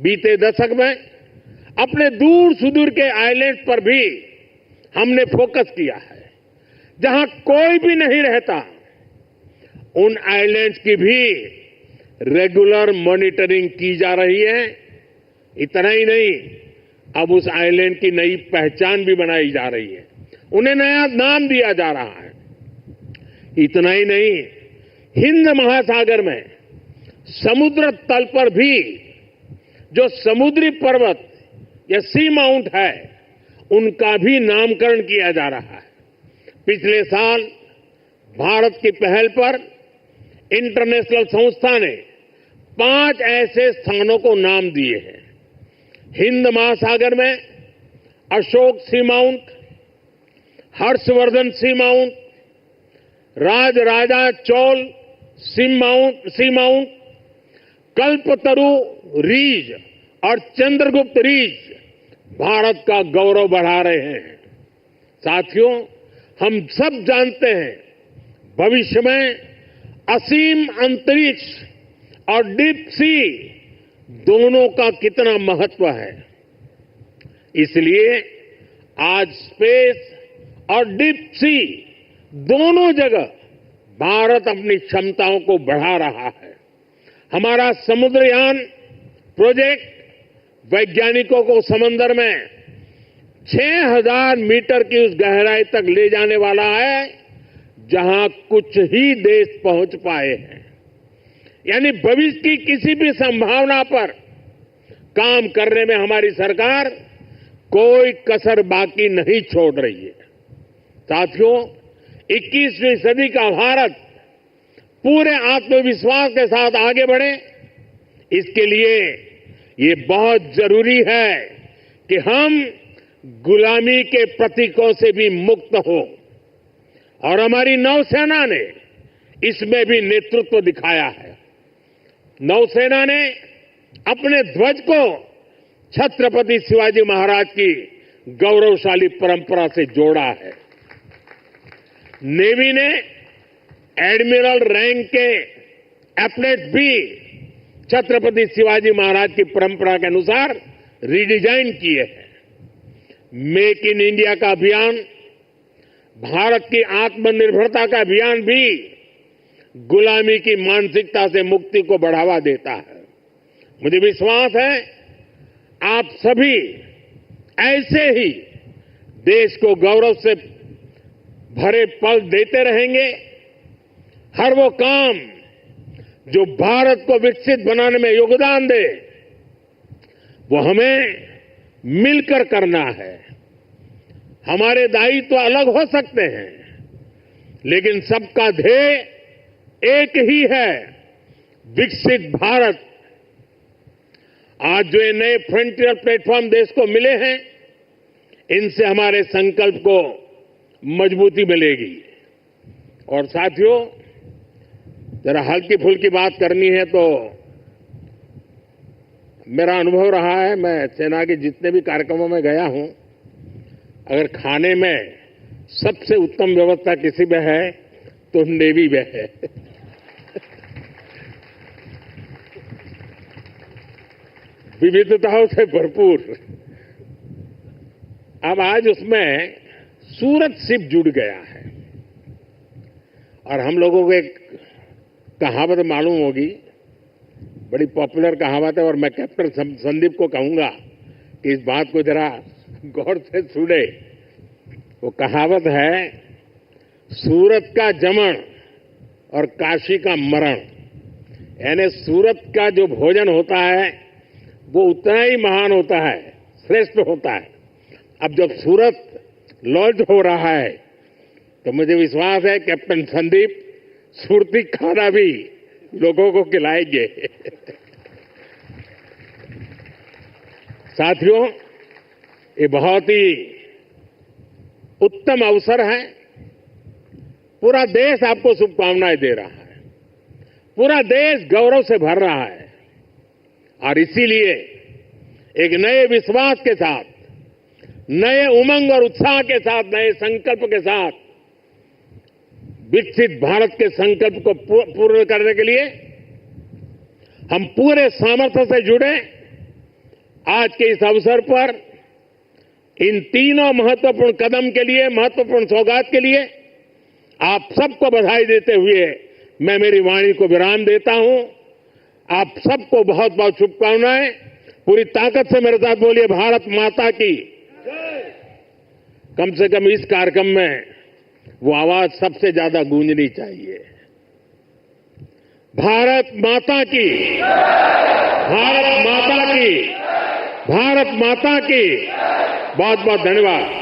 बीते दशक में अपने दूर सुदूर के आइलैंड्स पर भी हमने फोकस किया है। जहां कोई भी नहीं रहता, उन आइलैंड्स की भी रेगुलर मॉनिटरिंग की जा रही है। इतना ही नहीं, अब उस आइलैंड की नई पहचान भी बनाई जा रही है, उन्हें नया नाम दिया जा रहा है। इतना ही नहीं, हिंद महासागर में समुद्र तल पर भी जो समुद्री पर्वत या सी माउंट है, उनका भी नामकरण किया जा रहा है। पिछले साल भारत की पहल पर इंटरनेशनल संस्था ने 5 ऐसे स्थानों को नाम दिए हैं। हिंद महासागर में अशोक सी माउंट, हर्षवर्धन सी माउंट, राजराजा चोल सी माउंट, कल्पतरु रीज और चंद्रगुप्त रीज भारत का गौरव बढ़ा रहे हैं। साथियों, हम सब जानते हैं भविष्य में असीम अंतरिक्ष और डीप सी दोनों का कितना महत्व है। इसलिए आज स्पेस और डीप सी दोनों जगह भारत अपनी क्षमताओं को बढ़ा रहा है। हमारा समुद्रयान प्रोजेक्ट वैज्ञानिकों को समंदर में 6000 मीटर की उस गहराई तक ले जाने वाला है जहां कुछ ही देश पहुंच पाए हैं। यानी भविष्य की किसी भी संभावना पर काम करने में हमारी सरकार कोई कसर बाकी नहीं छोड़ रही है। साथियों, 21वीं सदी का भारत पूरे आत्मविश्वास के साथ आगे बढ़े, इसके लिए ये बहुत जरूरी है कि हम गुलामी के प्रतीकों से भी मुक्त हो। और हमारी नौसेना ने इसमें भी नेतृत्व दिखाया है। नौसेना ने अपने ध्वज को छत्रपति शिवाजी महाराज की गौरवशाली परंपरा से जोड़ा है। नेवी ने एडमिरल रैंक के एपलेट भी छत्रपति शिवाजी महाराज की परंपरा के अनुसार रिडिजाइन किए हैं। मेक इन इंडिया का अभियान, भारत की आत्मनिर्भरता का अभियान भी गुलामी की मानसिकता से मुक्ति को बढ़ावा देता है। मुझे विश्वास है आप सभी ऐसे ही देश को गौरव से भरे पल देते रहेंगे। हर वो काम जो भारत को विकसित बनाने में योगदान दे, वो हमें मिलकर करना है। हमारे दायित्व अलग हो सकते हैं, लेकिन सबका ध्येय एक ही है, विकसित भारत। आज जो ये नए फ्रंटियर प्लेटफॉर्म देश को मिले हैं, इनसे हमारे संकल्प को मजबूती मिलेगी। और साथियों, जरा हल्की फुल्की बात करनी है तो मेरा अनुभव रहा है, मैं सेना के जितने भी कार्यक्रमों में गया हूं, अगर खाने में सबसे उत्तम व्यवस्था किसी में है तो नेवी में है। विविधताओं से भरपूर। अब आज उसमें सूरत शिप जुड़ गया है और हम लोगों को एक कहावत मालूम होगी, बड़ी पॉपुलर कहावत है, और मैं कैप्टन संदीप को कहूंगा कि इस बात को जरा गौर से सुने। वो कहावत है, सूरत का जमण और काशी का मरण। यानी सूरत का जो भोजन होता है वो उतना ही महान होता है, श्रेष्ठ होता है। अब जब सूरत लॉन्च हो रहा है तो मुझे विश्वास है कैप्टन संदीप सुरती खाना भी लोगों को खिलाएंगे। साथियों, ये बहुत ही उत्तम अवसर है। पूरा देश आपको शुभकामनाएं दे रहा है, पूरा देश गौरव से भर रहा है। और इसीलिए एक नए विश्वास के साथ, नए उमंग और उत्साह के साथ, नए संकल्प के साथ विकसित भारत के संकल्प को पूर्ण करने के लिए हम पूरे सामर्थ्य से जुड़े आज के इस अवसर पर इन तीनों महत्वपूर्ण कदम के लिए, महत्वपूर्ण सौगात के लिए आप सबको बधाई देते हुए मैं मेरी वाणी को विराम देता हूं। आप सबको बहुत बहुत शुभकामनाएं। पूरी ताकत से मेरे साथ बोलिए, भारत माता की। कम से कम इस कार्यक्रम में वो आवाज सबसे ज्यादा गूंजनी चाहिए। भारत माता की, भारत माता की, भारत माता की। बहुत बहुत धन्यवाद।